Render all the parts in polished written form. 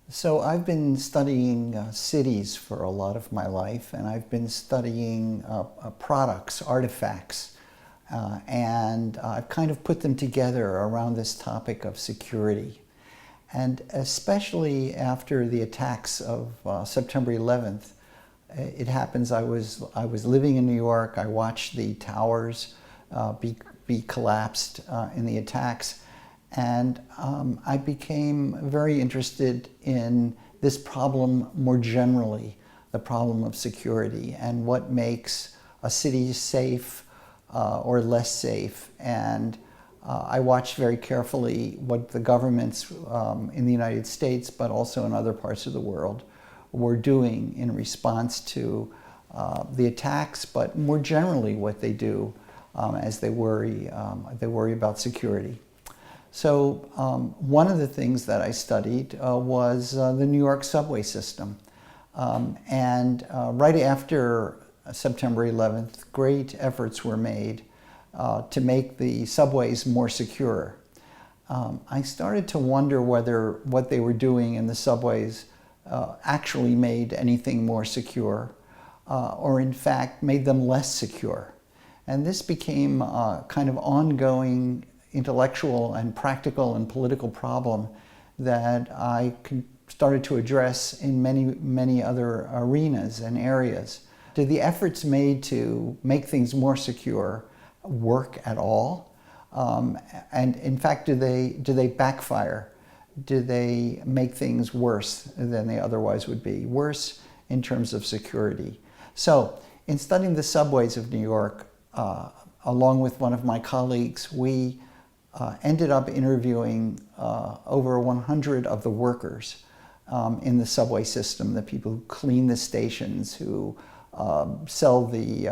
So I've been studying cities for a lot of my life, and I've been studying products, artifacts, and I've kind of put them together around this topic of security. And especially after the attacks of September 11th, it happens I was living in New York. I watched the towers be collapsed in the attacks. And I became very interested in this problem more generally, the problem of security and what makes a city safe or less safe. And I watched very carefully what the governments in the United States, but also in other parts of the world, were doing in response to the attacks, but more generally what they do as they worry about security. So one of the things that I studied was the New York subway system. Right after September 11th, great efforts were made to make the subways more secure. I started to wonder whether what they were doing in the subways actually made anything more secure or in fact made them less secure. And this became a kind of ongoing intellectual and practical and political problem that I started to address in many other arenas and areas. Did the efforts made to make things more secure work at all? And in fact, do they backfire? Do they make things worse than they otherwise would be? Worse in terms of security. So in studying the subways of New York, along with one of my colleagues, we ended up interviewing over 100 of the workers in the subway system, the people who clean the stations, who help sell the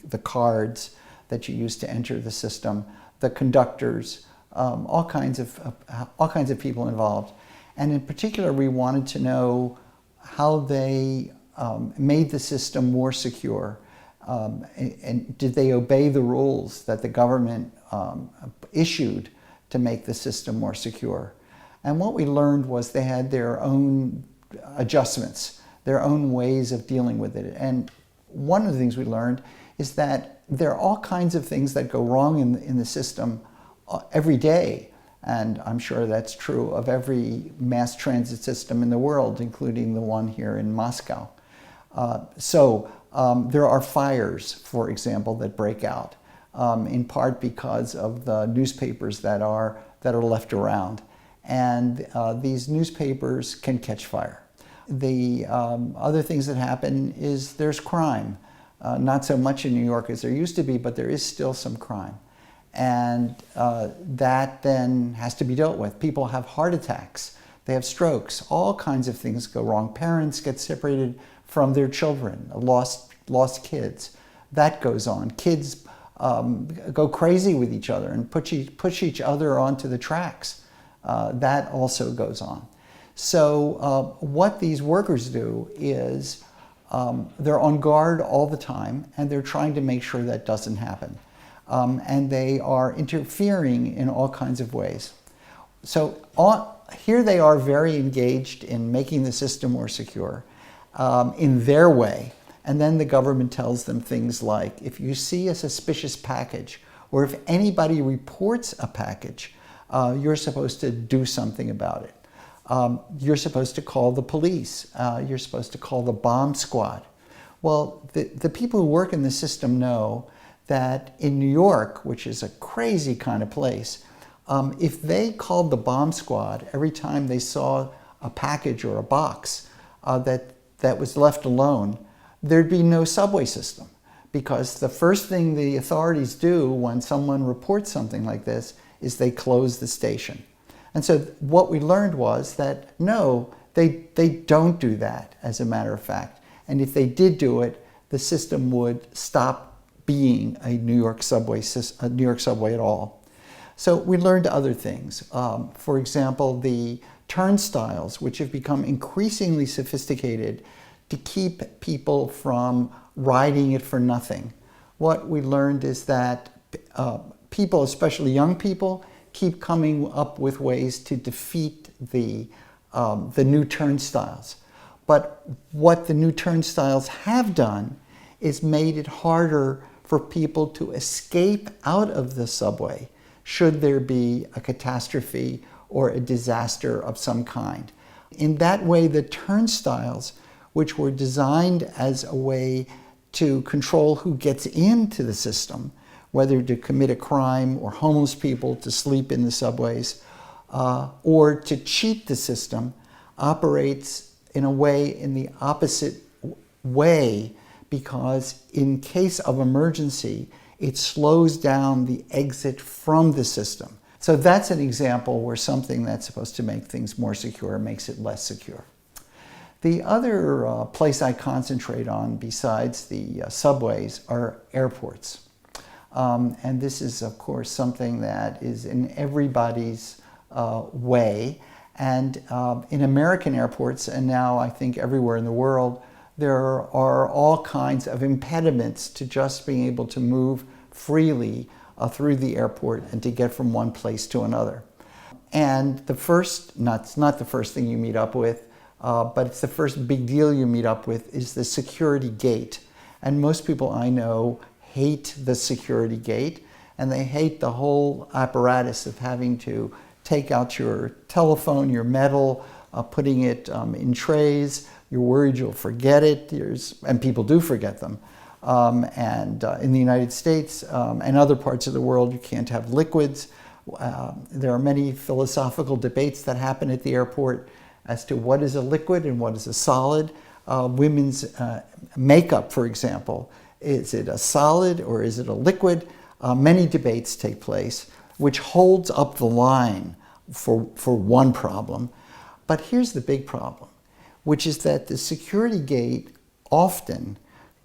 the cards that you use to enter the system, the conductors, all kinds of people involved. And in particular, we wanted to know how they made the system more secure. And did they obey the rules that the government issued to make the system more secure? And what we learned was they had their own adjustments, their own ways of dealing with it. And one of the things we learned is that there are all kinds of things that go wrong in the system every day. And I'm sure that's true of every mass transit system in the world, including the one here in Moscow. There are fires, for example, that break out, in part because of the newspapers that are left around. And these newspapers can catch fire. The other things that happen is there's crime. Not so much in New York as there used to be, but there is still some crime. And that then has to be dealt with. People have heart attacks. They have strokes. All kinds of things go wrong. Parents get separated from their children, lost kids. That goes on. Kids go crazy with each other and push each other onto the tracks. That also goes on. So what these workers do is they're on guard all the time, and they're trying to make sure that doesn't happen. And they are interfering in all kinds of ways. So here they are very engaged in making the system more secure in their way. And then the government tells them things like, if you see a suspicious package, or if anybody reports a package, you're supposed to do something about it. You're supposed to call the police. You're supposed to call the bomb squad. Well, the people who work in the system know that in New York, which is a crazy kind of place, if they called the bomb squad every time they saw a package or a box that was left alone, there'd be no subway system. Because the first thing the authorities do when someone reports something like this is they close the station. And so what we learned was that no, they don't do that, as a matter of fact. And if they did do it, the system would stop being a New York subway at all. So we learned other things. For example, the turnstiles, which have become increasingly sophisticated to keep people from riding it for nothing. What we learned is that people, especially young people, keep coming up with ways to defeat the new turnstiles. But what the new turnstiles have done is made it harder for people to escape out of the subway should there be a catastrophe or a disaster of some kind. In that way, the turnstiles, which were designed as a way to control who gets into the system, whether to commit a crime or homeless people to sleep in the subways, or to cheat the system, operates in a way in the opposite way, because in case of emergency, it slows down the exit from the system. So that's an example where something that's supposed to make things more secure makes it less secure. The other place I concentrate on besides the subways are airports. And this is, of course, something that is in everybody's way. And in American airports, and now I think everywhere in the world, there are all kinds of impediments to just being able to move freely through the airport and to get from one place to another. And the first, it's not the first thing you meet up with, but it's the first big deal you meet up with, is the security gate. And most people I know hate the security gate, and they hate the whole apparatus of having to take out your telephone, your metal, putting it in trays. You're worried you'll forget it, and people do forget them. And in the United States and other parts of the world, you can't have liquids. There are many philosophical debates that happen at the airport as to what is a liquid and what is a solid. Women's makeup, for example, is it a solid or is it a liquid? Many debates take place, which holds up the line for one problem. But here's the big problem, which is that the security gate often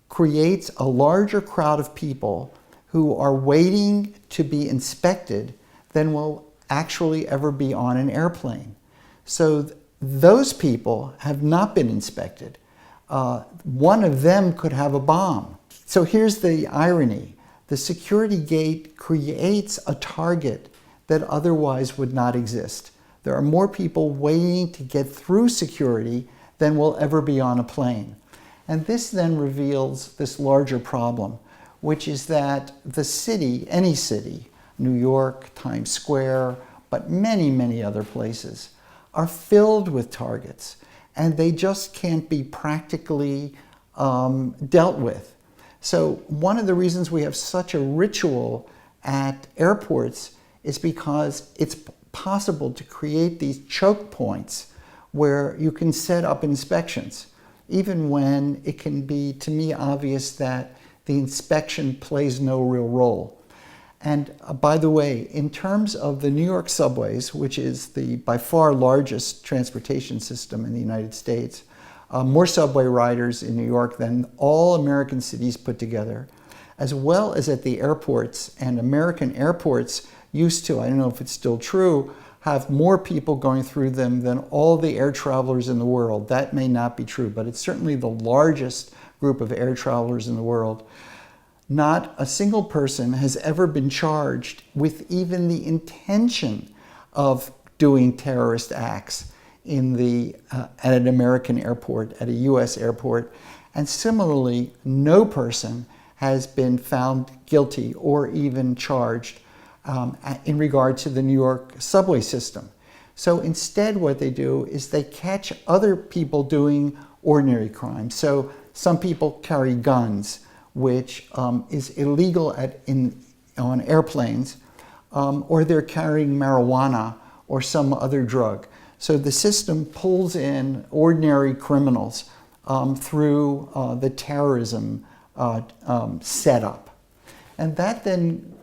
creates a larger crowd of people who are waiting to be inspected than will actually ever be on an airplane. So those people have not been inspected. One of them could have a bomb. So here's the irony. The security gate creates a target that otherwise would not exist. There are more people waiting to get through security than will ever be on a plane. And this then reveals this larger problem, which is that the city, any city, New York, Times Square, but many, many other places, are filled with targets, and they just can't be practically dealt with. So one of the reasons we have such a ritual at airports is because it's possible to create these choke points where you can set up inspections, even when it can be, to me, obvious that the inspection plays no real role. And by the way, in terms of the New York subways, which is the by far largest transportation system in the United States, more subway riders in New York than all American cities put together, as well as at the airports. And American airports used to, I don't know if it's still true, have more people going through them than all the air travelers in the world. That may not be true, but it's certainly the largest group of air travelers in the world. Not a single person has ever been charged with even the intention of doing terrorist acts at an American airport, at a US airport. And similarly, no person has been found guilty or even charged in regard to the New York subway system. So instead what they do is they catch other people doing ordinary crimes. So some people carry guns, which is illegal on airplanes, or they're carrying marijuana or some other drug. So the system pulls in ordinary criminals through the terrorism setup. And that then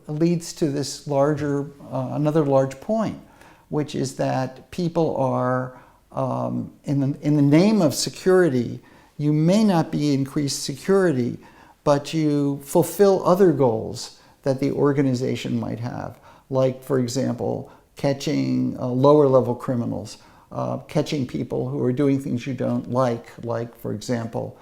leads to this another large point, which is that people are, in the name of security, you may not be increased security, but you fulfill other goals that the organization might have. Like, for example, catching lower level criminals, catching people who are doing things you don't like, for example,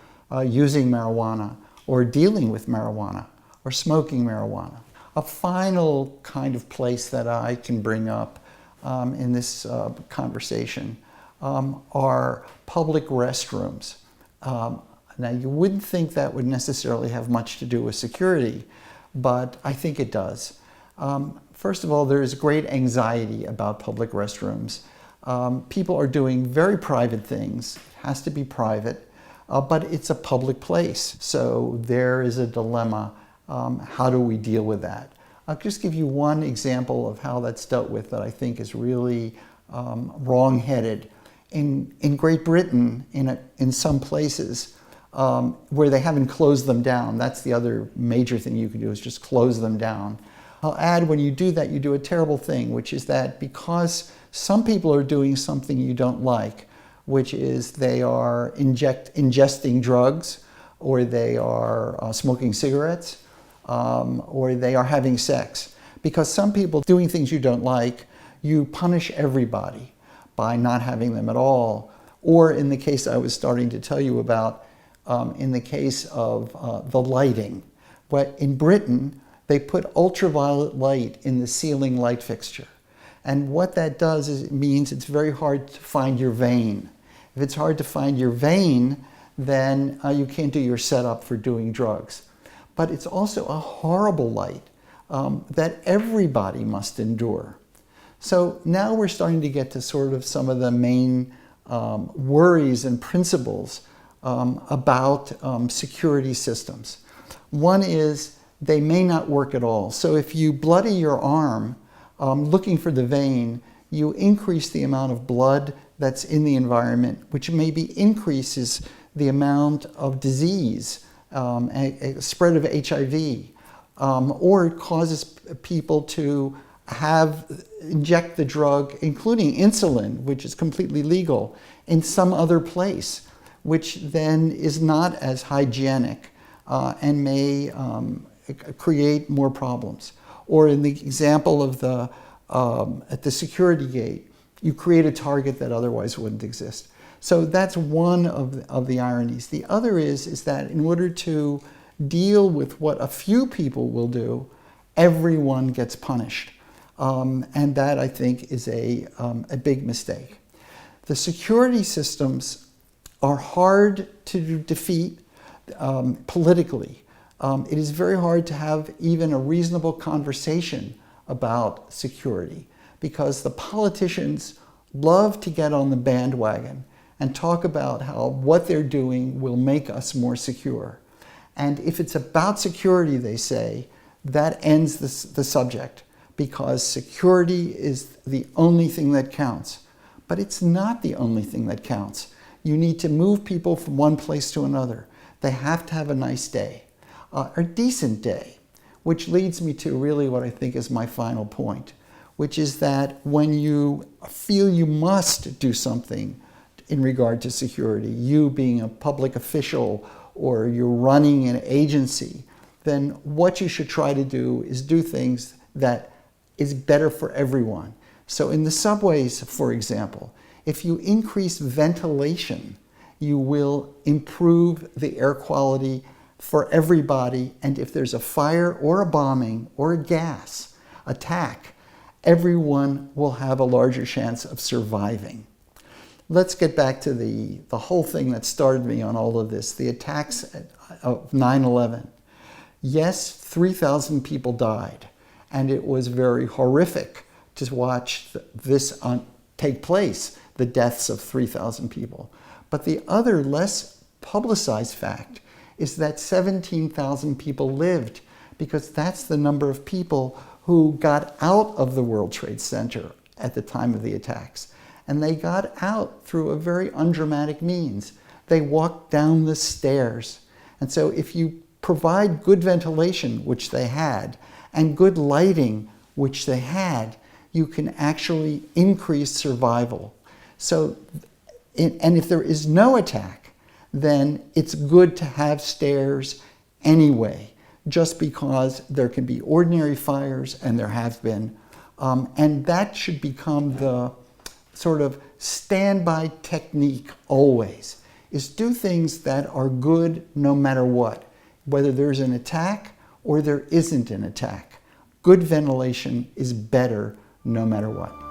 using marijuana or dealing with marijuana or smoking marijuana. A final kind of place that I can bring up in this conversation are public restrooms. Now, you wouldn't think that would necessarily have much to do with security, but I think it does. First of all, there is great anxiety about public restrooms. People are doing very private things. It has to be private, but it's a public place. So there is a dilemma. How do we deal with that? I'll just give you one example of how that's dealt with that I think is really wrong-headed. In Great Britain, in some places, where they haven't closed them down. That's the other major thing you can do, is just close them down. I'll add, when you do that, you do a terrible thing, which is that because some people are doing something you don't like, which is they are ingesting drugs, or they are smoking cigarettes, or they are having sex. Because some people doing things you don't like, you punish everybody by not having them at all. Or in the case I was starting to tell you about, in the case of the lighting. But in Britain, they put ultraviolet light in the ceiling light fixture. And what that does is it means it's very hard to find your vein. If it's hard to find your vein, then you can't do your setup for doing drugs. But it's also a horrible light that everybody must endure. So now we're starting to get to sort of some of the main worries and principles about security systems. One is they may not work at all. So if you bloody your arm looking for the vein, you increase the amount of blood that's in the environment, which maybe increases the amount of disease, a spread of HIV, or it causes people to inject the drug, including insulin, which is completely legal, in some other place, which then is not as hygienic and may create more problems. Or in the example of at the security gate, you create a target that otherwise wouldn't exist. So that's one of the ironies. The other is that in order to deal with what a few people will do, everyone gets punished. And that, I think, is a big mistake. The security systems are hard to defeat politically. It is very hard to have even a reasonable conversation about security because the politicians love to get on the bandwagon and talk about how what they're doing will make us more secure. And if it's about security, they say, that ends the subject because security is the only thing that counts. But it's not the only thing that counts. You need to move people from one place to another. They have to have a nice day, a decent day, which leads me to really what I think is my final point, which is that when you feel you must do something in regard to security, you being a public official or you're running an agency, then what you should try to do is do things that is better for everyone. So in the subways, for example, if you increase ventilation, you will improve the air quality for everybody. And if there's a fire or a bombing or a gas attack, everyone will have a larger chance of surviving. Let's get back to the whole thing that started me on all of this, the attacks of 9/11. Yes, 3,000 people died, and it was very horrific to watch this take place, the deaths of 3,000 people. But the other less publicized fact is that 17,000 people lived, because that's the number of people who got out of the World Trade Center at the time of the attacks. And they got out through a very undramatic means. They walked down the stairs. And so if you provide good ventilation, which they had, and good lighting, which they had, you can actually increase survival. So, and if there is no attack, then it's good to have stairs anyway, just because there can be ordinary fires, and there have been. And that should become the sort of standby technique always, is do things that are good no matter what, whether there's an attack or there isn't an attack. good ventilation is better no matter what.